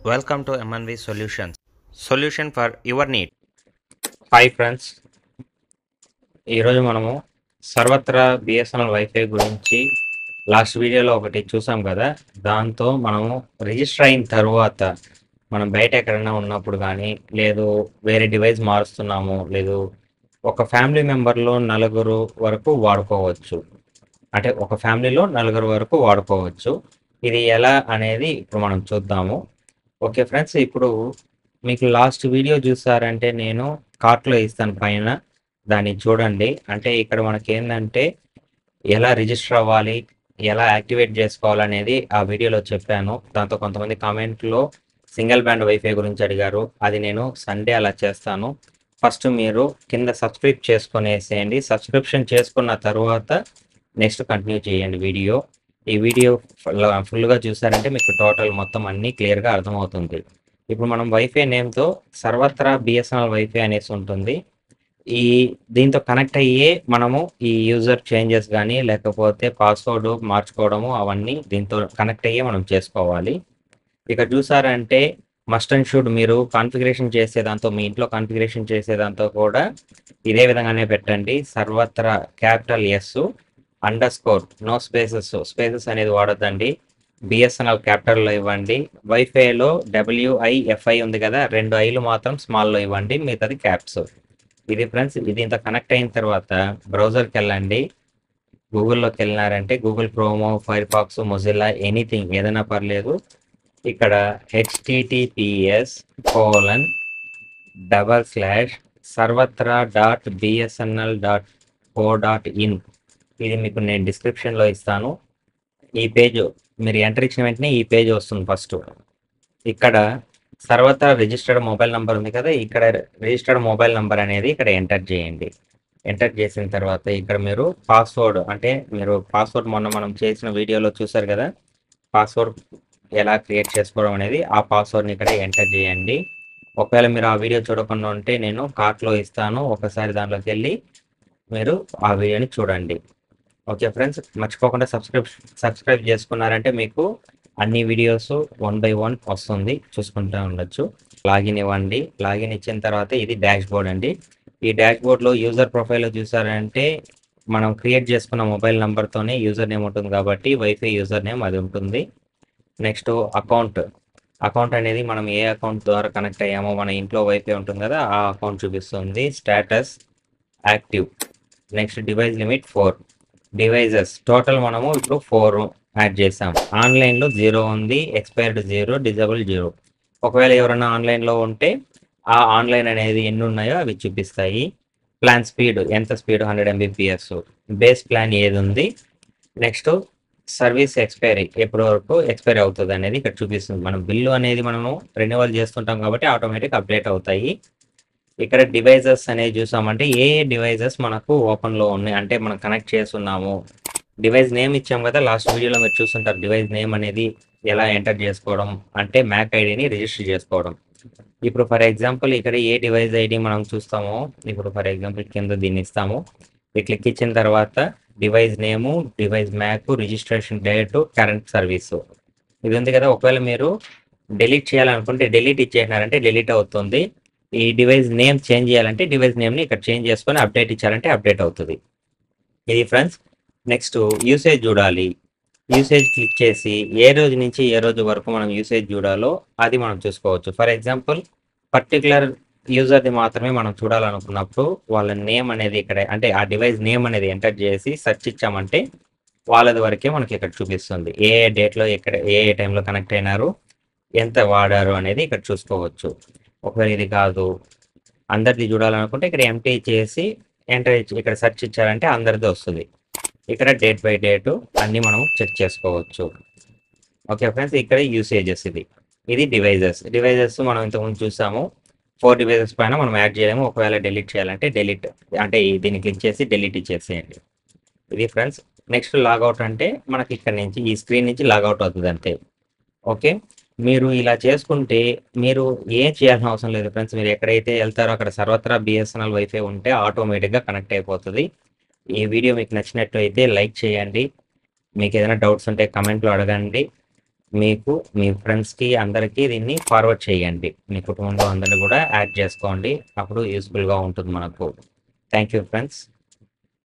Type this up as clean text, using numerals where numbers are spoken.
Welcome to MNV Solutions. Solution for your need. Hi friends, ఈరోజు మనము సర్వత్రా BSNL wifi గురించి లాస్ట్ వీడియోలో ఒకటి చూసాం కదా. దాంతో మనము రిజిస్టర్ అయిన తర్వాత మనం బయట ఎక్కడైనా ఉన్నప్పుడు కానీ లేదు వేరే డివైస్ మారుస్తున్నాము లేదు ఒక ఫ్యామిలీ మెంబర్లో నలుగురు వరకు వాడుకోవచ్చు. అంటే ఒక ఫ్యామిలీలో నలుగురు వరకు వాడుకోవచ్చు. ఇది ఎలా అనేది ఇప్పుడు మనం చూద్దాము. ఓకే ఫ్రెండ్స్, ఇప్పుడు మీకు లాస్ట్ వీడియో చూసారంటే నేను కార్ట్లో ఇస్తాను పైన, దాన్ని చూడండి. అంటే ఇక్కడ మనకి ఏంటంటే ఎలా రిజిస్టర్ అవ్వాలి, ఎలా యాక్టివేట్ చేసుకోవాలనేది ఆ వీడియోలో చెప్పాను. దాంతో కొంతమంది కామెంట్లో సింగిల్ బ్యాండ్ వైఫై గురించి అడిగారు. అది నేను సండే అలా చేస్తాను. ఫస్ట్ మీరు కింద సబ్స్క్రైబ్ చేసుకునేసేయండి. సబ్స్క్రిప్షన్ చేసుకున్న తర్వాత నెక్స్ట్ కంటిన్యూ చేయండి వీడియో. ఈ వీడియో ఫుల్గా చూసారంటే మీకు టోటల్ మొత్తం అన్నీ క్లియర్గా అర్థమవుతుంది. ఇప్పుడు మనం వైఫై నేమ్తో సర్వత్రా బిఎస్ఎన్ఎల్ వైఫై అనేసి ఉంటుంది. దీంతో కనెక్ట్ అయ్యే మనము ఈ యూజర్ చేంజెస్ కానీ లేకపోతే పాస్వర్డ్ మార్చుకోవడము అవన్నీ దీంతో కనెక్ట్ అయ్యే మనం చేసుకోవాలి. ఇక చూసారంటే మస్ట్ అండ్ షుడ్ మీరు కాన్ఫిగరేషన్ చేసేదాంతో మీ ఇంట్లో కాన్ఫిగరేషన్ చేసేదాంతో కూడా ఇదే విధంగానే పెట్టండి. సర్వత్రా క్యాపిటల్ S_, నో స్పేసెస్ అనేది వాడొద్దండి. బిఎస్ఎన్ఎల్ క్యాపిటల్లో ఇవ్వండి. వైఫైలో WIFI ఉంది కదా, 2 ఐలు మాత్రం స్మాల్లో ఇవ్వండి, మిగతాది క్యాప్స్. ఇది ఫ్రెండ్స్, ఇది ఇంత కనెక్ట్ అయిన తర్వాత బ్రౌజర్కి వెళ్ళండి. గూగుల్లోకి వెళ్ళినారంటే Google క్రోమో, fire pox, Mozilla anything ఏదైనా పర్లేదు. ఇక్కడ https://sarvatra.bsnl.co.in ఇది మీకు నేను డిస్క్రిప్షన్లో ఇస్తాను. ఈ పేజ్ మీరు ఎంటర్ ఇచ్చిన వెంటనే ఈ పేజ్ వస్తుంది. ఫస్ట్ ఇక్కడ సర్వత్రా రిజిస్టర్డ్ మొబైల్ నెంబర్ ఉంది కదా, ఇక్కడ రిజిస్టర్డ్ మొబైల్ నెంబర్ అనేది ఇక్కడ ఎంటర్ చేయండి. ఎంటర్ చేసిన తర్వాత ఇక్కడ మీరు పాస్వర్డ్, అంటే మీరు పాస్వర్డ్ మొన్న మనం చేసిన వీడియోలో చూసారు కదా, పాస్వర్డ్ ఎలా క్రియేట్ చేసుకోవడం అనేది, ఆ పాస్వర్డ్ని ఇక్కడ ఎంటర్ చేయండి. ఒకవేళ మీరు ఆ వీడియో చూడకుండా ఉంటే నేను కార్ట్లో ఇస్తాను, ఒకసారి దాంట్లోకి వెళ్ళి మీరు ఆ వీడియోని చూడండి. ఓకే ఫ్రెండ్స్, మర్చిపోకుండా సబ్స్క్రైబ్ చేసుకున్నారంటే మీకు అన్ని వీడియోస్ 1 by 1 వస్తుంది, చూసుకుంటూ ఉండొచ్చు. లాగిన్ ఇవ్వండి. లాగిన్ ఇచ్చిన తర్వాత ఇది డాష్ బోర్డ్ అండి. ఈ డాష్ బోర్డ్లో యూజర్ ప్రొఫైల్లో చూసారంటే మనం క్రియేట్ చేసుకున్న మొబైల్ నెంబర్తోనే యూజర్ నేమ్ ఉంటుంది కాబట్టి వైఫై యూజర్ నేమ్ అది ఉంటుంది. నెక్స్ట్ అకౌంట్ అనేది మనం ఏ అకౌంట్ ద్వారా కనెక్ట్ అయ్యామో మన ఇంట్లో వైఫై ఉంటుంది కదా, ఆ అకౌంట్ చూపిస్తుంది. Status active. Next device limit 4. Devices total మనము ఇప్పుడు 4 యాడ్ చేసాం. ఆన్లైన్లో 0 ఉంది, ఎక్స్పైర్డ్ 0, డిజబుల్ 0. ఒకవేళ ఎవరైనా ఆన్లైన్లో ఉంటే ఆ ఆన్లైన్ అనేది ఎన్ని ఉన్నాయో అవి చూపిస్తాయి. ప్లాన్ స్పీడ్, ఎంత స్పీడ్ 100 Mbps. బేస్ ప్లాన్ ఏది ఉంది. నెక్స్ట్ సర్వీస్ ఎక్స్పైరీ, ఎప్పటి వరకు ఎక్స్పైరీ అవుతుంది అనేది ఇక్కడ చూపిస్తుంది. మనం బిల్లు అనేది మనము రెన్యువల్ చేస్తుంటాం కాబట్టి ఆటోమేటిక్ అప్డేట్ అవుతాయి. ఇక్కడ డివైజెస్ అనేది చూసామంటే ఏ డివైజెస్ మనకు ఓపెన్లో ఉన్నాయి, అంటే మనం కనెక్ట్ చేస్తున్నాము. డివైస్ నేమ్ ఇచ్చాం కదా, లాస్ట్ వీడియోలో మీరు చూస్తుంటారు. డివైస్ నేమ్ అనేది ఎలా ఎంటర్ చేసుకోవడం అంటే మ్యాక్ ఐడిని రిజిస్టర్ చేసుకోవడం. ఇప్పుడు ఫర్ ఎగ్జాంపుల్ ఇక్కడ ఏ డివైస్ ఐడి మనం చూస్తామో, ఇప్పుడు ఫర్ ఎగ్జాంపుల్ కింద దీన్ని ఇస్తాము. ఇది క్లిక్ ఇచ్చిన తర్వాత device name, device MAC, registration date, current service ఇది ఉంది కదా. ఒకవేళ మీరు డిలీట్ చేయాలనుకుంటే డిలీట్ ఇచ్చేసినారంటే డిలీట్ అవుతుంది. ఈ డివైస్ నేమ్ చేంజ్ చేయాలంటే డివైస్ నేమ్ని ఇక్కడ చేంజ్ చేసుకొని అప్డేట్ ఇచ్చారంటే అప్డేట్ అవుతుంది. ఇది ఫ్రెండ్స్. నెక్స్ట్ యూసేజ్ చూడాలి. యూసేజ్ క్లిక్ చేసి ఏ రోజు నుంచి ఏ రోజు వరకు మనం యూసేజ్ చూడాలో అది మనం చూసుకోవచ్చు. ఫర్ ఎగ్జాంపుల్ పర్టికులర్ యూజర్ది మాత్రమే మనం చూడాలనుకున్నప్పుడు వాళ్ళ నేమ్ అనేది ఇక్కడ, అంటే ఆ డివైస్ నేమ్ అనేది ఎంటర్ చేసి సెర్చ్ ఇచ్చామంటే వాళ్ళది వరకే మనకి ఇక్కడ చూపిస్తుంది. ఏ డేట్లో ఎక్కడ ఏ టైంలో కనెక్ట్ అయినారు, ఎంత వాడారు అనేది ఇక్కడ చూసుకోవచ్చు. ఒకవేళ ఇది కాదు అందరిది చూడాలనుకుంటే ఇక్కడ ఎంటీ చేసి ఎంటర్ ఇక్కడ సెర్చ్ ఇచ్చారంటే అందరిది వస్తుంది. ఇక్కడ డేట్ బై డేటు అన్నీ మనం చెక్ చేసుకోవచ్చు. ఓకే ఫ్రెండ్స్, ఇక్కడ యూసేజెస్ ఇది డివైజెస్ మనం ఇంతకుముందు చూసాము. 4 డివైజెస్ పైన మనం యాడ్ చేయలేము. ఒకవేళ డిలీట్ చేయాలంటే డిలీట్, అంటే దీన్ని క్లిక్ చేసి డిలీట్ ఇచ్చేసేయండి. ఇది ఫ్రెండ్స్. నెక్స్ట్ లాగౌట్ అంటే మనకి ఇక్కడ నుంచి ఈ స్క్రీన్ నుంచి లాగౌట్ అవుతుంది అంతే. ఓకే, మీరు ఇలా చేసుకుంటే మీరు ఏం చేయాల్సిన అవసరం లేదు ఫ్రెండ్స్. మీరు ఎక్కడైతే వెళ్తారో అక్కడ సర్వత్రా బిఎస్ఎన్ఎల్ వైఫై ఉంటే ఆటోమేటిక్గా కనెక్ట్ అయిపోతుంది. ఈ వీడియో మీకు నచ్చినట్లయితే లైక్ చేయండి. మీకు ఏదైనా డౌట్స్ ఉంటే కమెంట్లో అడగండి. మీకు మీ ఫ్రెండ్స్కి అందరికీ దీన్ని ఫార్వర్డ్ చేయండి. మీ కుటుంబంలో అందరిని కూడా యాడ్ చేసుకోండి. అప్పుడు యూస్ఫుల్గా ఉంటుంది మనకు. Thank you friends.